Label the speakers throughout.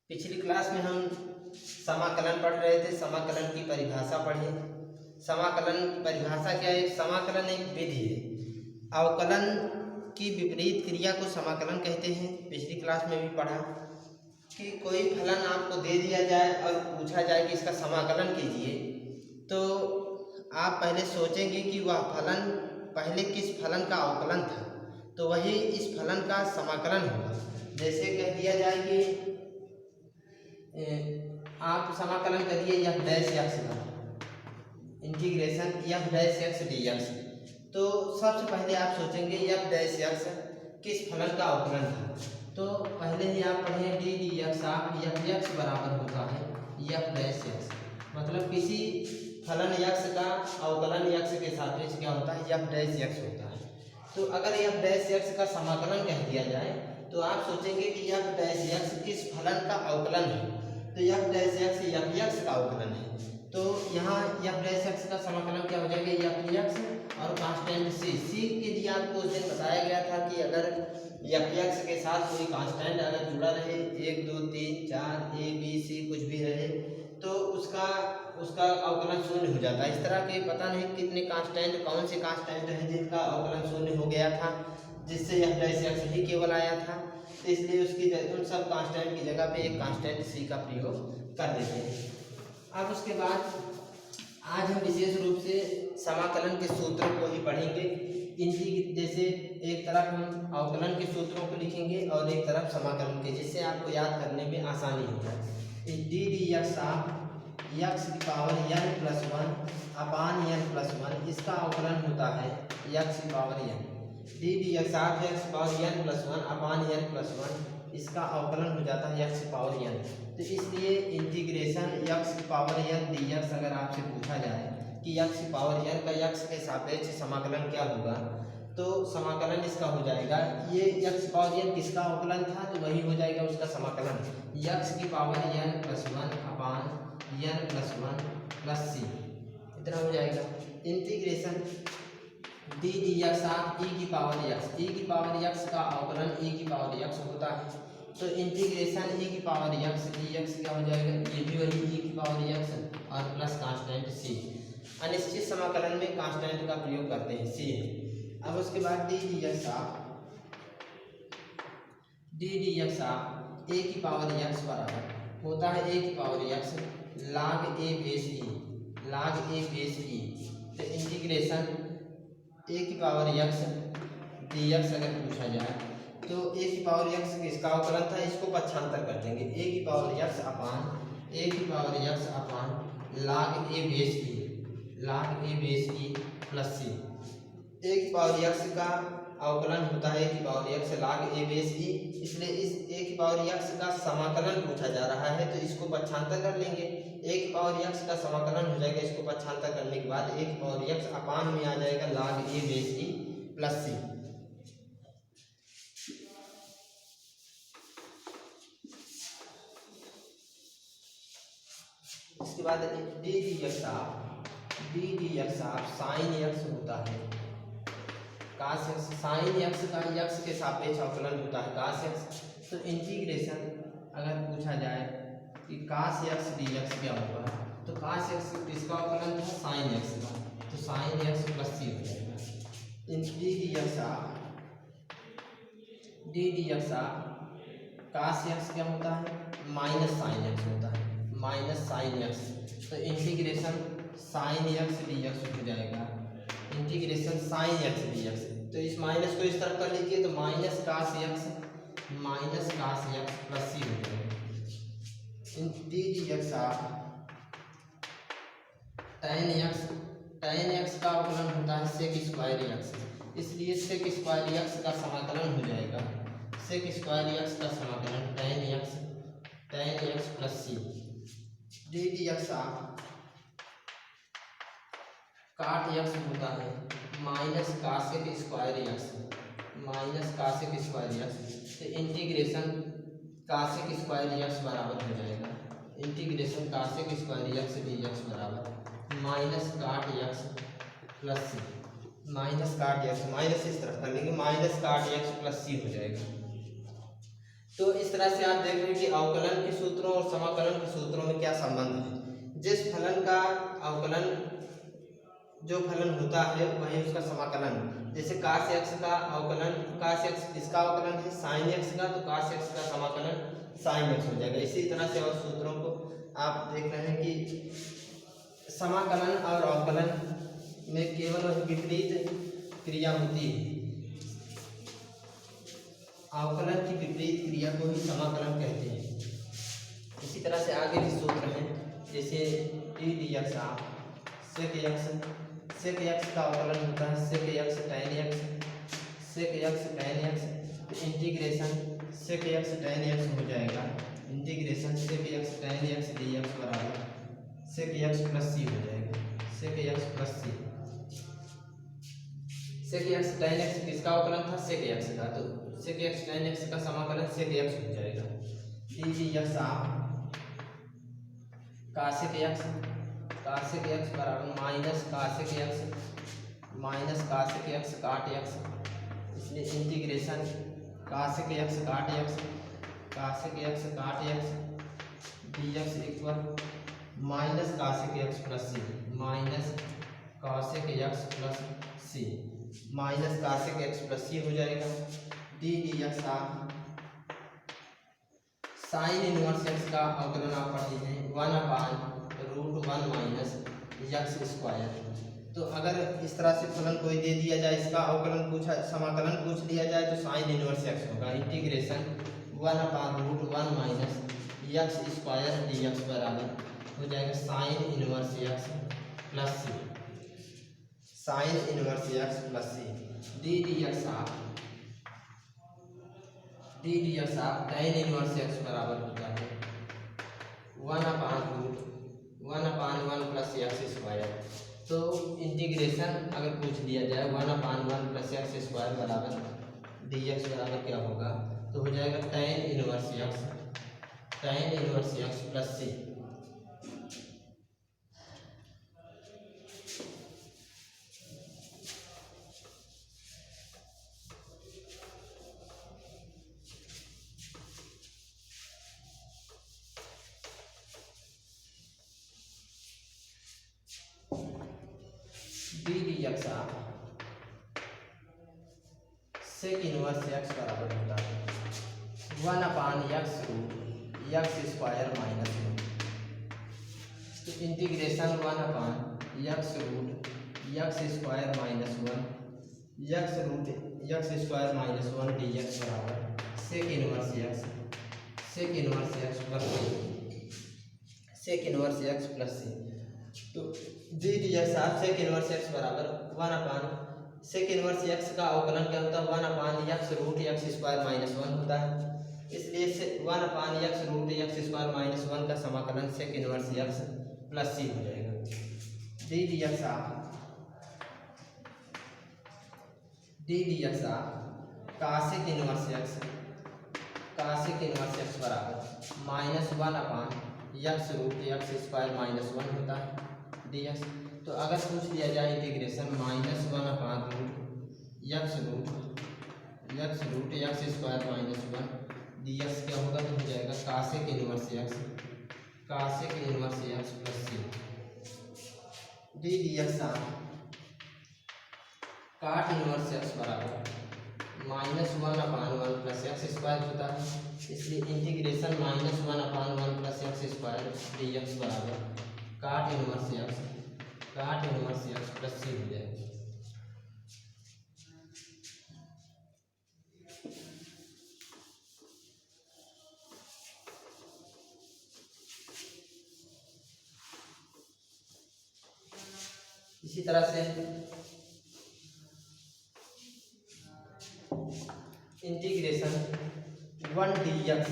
Speaker 1: पिछली क्लास में हम समाकलन पढ़ रहे थे। समाकलन की परिभाषा पढ़ी। समाकलन की परिभाषा क्या है? समाकलन एक विधि है। अवकलन की विपरीत क्रिया को समाकलन कहते हैं। पिछली क्लास में भी पढ़ा कि कोई फलन आपको दे दिया जाए और पूछा जाए कि इसका समाकलन कीजिए, तो आप पहले सोचेंगे कि वह फलन पहले किस फलन का अवकलन था, तो वही इस फलन का समाकलन होगा। जैसे कह दिया जाए कि आप समाकलन करिए एफ डैश एक्स का, integration F dash x d x, तो सबसे पहले आप सोचेंगे एफ डैश एक्स किस फलन का अवकलन था। तो पहले ही आप पढ़े डी डी एक्स आप एफ एक्स बराबर होता है एफ डैश एक्स, मतलब किसी फलन एक्स का अवकलन एक्स के सापेक्ष क्या होता है? एफ डैश एक्स होता है। तो अगर एफ डैश एक्स का समाकलन कह दिया जाए तो आप सोचेंगे कि एफ डैश एक्स किस फलन का अवकलन है, तो F dash x F x का अवकलन है। तो यहाँ एफ डैश एक्स का समाकलन क्या हो जाएगा? एफ एक्स और कांस्टेंट सी के लिए आपको उस दिन बताया गया था कि अगर एफ एक्स के साथ कोई कांस्टेंट अगर जुड़ा रहे, 1 2 3 4 ए बी सी कुछ भी रहे, तो उसका अवकलन शून्य हो जाता है। इस तरह के पता नहीं कितने कांस्टेंट, कौन से कांस्टेंट हैं जिनका अवकलन शून्य हो गया था, जिससे एफ डैश एक्स ही केवल आया था। तो इसलिए उसकी उन सब कांस्टेंट की जगह पे एक कांस्टेंट सी का प्रयोग कर देते हैं। अब उसके बाद आज हम विशेष रूप से समाकलन के सूत्रों को ही पढ़ेंगे। इनकी जैसे एक तरफ हम अवकलन के सूत्रों को लिखेंगे और एक तरफ समाकलन के, जिससे आपको याद करने में आसानी हो जाए। डी डी एक्स आप एक्स की पावर n प्लस 1 अपान n प्लस 1, इसका अवकलन होता है एक्स की power n। D d x आप एक्स की पावर n प्लस 1 अपान n प्लस 1, इसका अवकलन हो जाता है एक्स की पावर n। तो इसलिए इंटीग्रेशन एक्स की पावर n डी एक्स अगर आपसे पूछा जाए कि एक्स की पावर n का एक्स के सापेक्ष समाकलन क्या होगा, तो समाकलन इसका हो जाएगा, ये एक्स की पावर n किसका अवकलन था, तो वही हो जाएगा उसका समाकलन एक्स की पावर n प्लस 1 अपान n प्लस 1 प्लस सी, इतना हो जाएगा। इंटीग्रेशन डी डी एक्स आप ई की पावर एक्स, ई की पावर एक्स का अवकलन ई की पावर एक्स होता है। तो इंटीग्रेशन ई की पावर एक्स डी एक्स क्या हो जाएगा? ये भी वही ई की पावर एक्स और प्लस कांस्टेंट सी। अनिश्चित समाकलन में कांस्टेंट का प्रयोग करते हैं सी। अब उसके बाद डी डी एक्स आप ए की पावर एक्स बराबर होता है ए की पावर एक्स log ए बेस ई, log ए बेस ई। तो इंटीग्रेशन ए की पावर एक्स डी एक्स अगर पूछा जाए तो ए की पावर एक्स किसका अवकलन था, इसको पक्षांतर कर देंगे, ए की पावर एक्स अपान log ए बेस ई, log ए बेस ई प्लस सी। ए की पावर एक्स का अवकलन होता है ए की पावर एक्स log ए बेस ई, इसलिए इस ए की पावर एक्स का समाकलन पूछा जा रहा है, तो इसको पक्षांतर कर लेंगे। ए की पावर एक्स का समाकलन हो जाएगा, इसको पक्षांतर करने के बाद ए की पावर एक्स अपान में आ जाएगा log ए बेस ई प्लस सी। इसके बाद डी डी एक्स आप साइन एक्स होता है कास एक्स, साइन एक्स का एक्स के सापेक्ष अवकलन होता है कास एक्स। तो इंटीग्रेशन अगर पूछा जाए कि कास एक्स डी एक्स क्या होगा, तो कास एक्स किसका अवकलन था? साइन एक्स का, तो साइन एक्स प्लस सी हो जाएगा। डी डी एक्स कास एक्स क्या होता है? माइनस साइन एक्स होता है, माइनस साइन एक्स। तो integration sine x d x हो जाएगा, integration sine x d x. तो इस माइनस को इस तरफ कर लीजिए, तो minus cos x plus c हो जाएगा। D d x ten x का अवकलन होता है सेक स्क्वायर एक्स, इसलिए सेक स्क्वायर एक्स का समाकलन हो जाएगा, सेक स्क्वायर एक्स का समाकलन tan x plus c. D d x cot x होता है माइनस कासेक स्क्वायर एक्स, तो इंटीग्रेशन कासेक स्क्वायर एक्स बराबर हो जाएगा, integration cosec square x d x बराबर minus cot x plus c, minus cot x, minus इस तरफ कर लेंगे, minus cot x plus c हो जाएगा। तो इस तरह से आप देख रहे हैं कि अवकलन के सूत्रों समाकलन के सूत्रों में क्या संबंध है। जिस फलन का अवकलन जो फलन होता है वही उसका समाकलन। जैसे cos x का अवकलन, cos x किसका अवकलन है, sin x का, तो cos x का समाकलन sin x हो जाएगा। इसी तरह से और सूत्रों को आप देख रहे हैं कि समाकलन और अवकलन में केवल विपरीत क्रिया होती है। अवकलन की विपरीत क्रिया को ही समाकलन कहते हैं। इसी तरह से आगे भी सूत्र हैं, जैसे डी डी एक्स आप सेक एक्स का अवकलन होता है सेक एक्स tan x, तो integration sec x tan x हो जाएगा। Integration sec x tan x dx बराबर सेक एक्स प्लस सी हो जाएगा। सेक एक्स प्लस सी, सेक एक्स tan x किसका अवकलन था, सेक एक्स का, तो सेक एक्स tan x का समाकलन सेक एक्स हो जाएगा। डी डी एक्स आप कासेक एक्स बराबर minus cosec x cot x, इसलिए integration cosec x cot x dx equal minus cosec x plus c, minus cosec x plus c हो जाएगा। D d x आप sine inverse x का अवकलन आप पढ़ते हैं 1/√1 माइनस एक्स स्क्वायर। तो अगर इस तरह से फलन कोई दे दिया जाए, इसका अवकलन समाकलन पूछ लिया जाए तो साइन इनवर्स एक्स होगा। Integration 1/√1 minus x square dx बराबर हो जाएगा साइन इनवर्स एक्स प्लस सी, sign inverse x plus c. D d x आप tan इनवर्स एक्स बराबर होता है 1/1 प्लस एक्स स्क्वायर। तो इंटीग्रेशन अगर पूछ लिया जाए 1/1 प्लस एक्स स्क्वायर बराबर dx बराबर क्या होगा, तो हो जाएगा tan inverse x plus c. D d x आप सेक इनवर्स एक्स बराबर होता है 1/x स्क्वायर माइनस 1। तो integration 1/x square minus 1 dx बराबर सेक इनवर्स एक्स प्लस सी। तो डी डी एक्स आप सेक इनवर्स एक्स बराबर 1/, सेक इनवर्स एक्स का अवकलन क्या होता है 1/x स्क्वायर माइनस 1 होता है। इसलिए 1/x स्क्वायर माइनस 1 का समाकलन sec inverse x plus c हो जाएगा। डी डी एक्स आप कासेक इनवर्स एक्स बराबर -1/x स्क्वायर माइनस 1 होता है dx। तो अगर पूछ लिया जाए integration -1/x square minus 1 dx क्या होगा, तो हो जाएगा कासेक inverse x plus c. D d x काट इनवर्स एक्स बराबर -1/1 प्लस एक्स स्क्वायर होता है। इसलिए integration -1/1 plus x square dx बराबर काट इनवर्स एक्स प्लस सी हो जाएगा। इसी तरह से integration 1 dx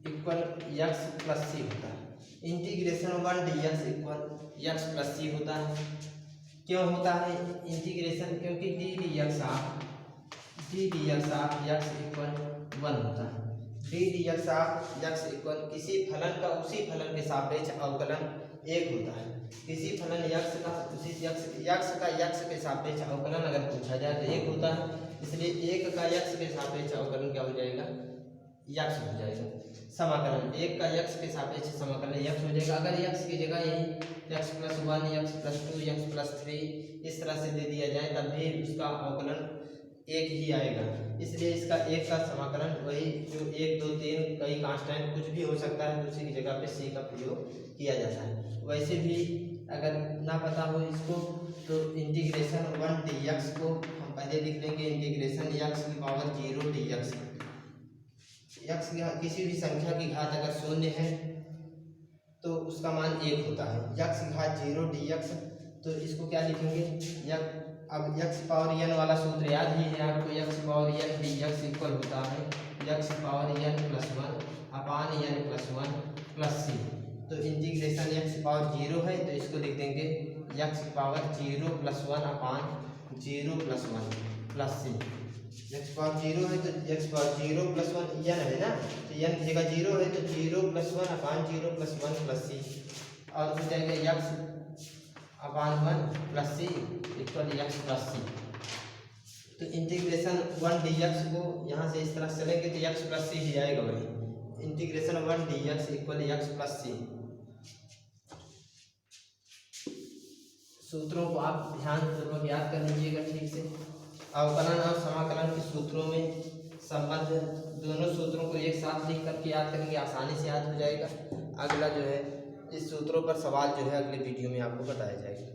Speaker 1: equal x plus c होता है। Integration 1 dx equal x plus c होता है। क्यों होता है इंटीग्रेशन, क्योंकि डी डी एक्स आप एक्स इक्वल 1 होता है। डी डी एक्स आप एक्स इक्वल किसी फलन का उसी फलन के सापेक्ष अवकलन 1 होता है। किसी फलन यक्स का यक्स के सापेक्ष अवकलन अगर पूछा जाए तो 1 होता है। इसलिए 1 का यक्स के सापेक्ष अवकलन क्या हो जाएगा, यक्स हो जाएगा। समाकलन एक का यक्स के सापेक्ष समाकलन यक्स हो जाएगा। अगर यक्स की जगह यही x plus 1 x plus 2 x plus 3 इस तरह से दे दिया जाए तब भी उसका अवकलन एक ही आएगा। इसलिए इसका एक का समाकलन वही जो 1 2 3 कई कांस्टेंट कुछ भी हो सकता है, उसी की जगह पे सी का प्रयोग किया जाता है। वैसे भी अगर ना पता हो इसको तो इंटीग्रेशन 1 dx को हम पहले लिख लेंगे इंटीग्रेशन x की पावर 0 dx। x की किसी भी संख्या की घात अगर शून्य है तो उसका मान 1 होता है। x की घात 0 dx, तो इसको क्या लिखेंगे अब x पावर n वाला सूत्र याद ही है आपको। x power n dx equal होता है x पावर n प्लस 1 अपान n प्लस 1 प्लस c। तो इंटीग्रेशन x पावर 0 है तो इसको लिख देंगे x पावर 0 प्लस 1 अपान 0 plus 1 plus c। x power 0 है तो x पावर 0 प्लस 1 n है ना, तो n की जगह 0 है तो 0 प्लस 1 अपान 0 प्लस 1 प्लस c और हो जाएगा x अपान 1 प्लस सी इक्वल एक्स प्लस सी। तो इंटीग्रेशन 1 dx को यहाँ से इस तरह से चलेंगे तो x प्लस सी ही आएगा। वही integration 1 dx equal x plus c. सूत्रों को आप ध्यानपूर्वक याद कर लीजिएगा ठीक से। अवकलन और समाकलन के सूत्रों में संबंध दोनों सूत्रों को एक साथ लिख करके याद करेंगे, आसानी से याद हो जाएगा। अगला जो है इस सूत्रों पर सवाल जो है अगले वीडियो में आपको बताया जाएगा।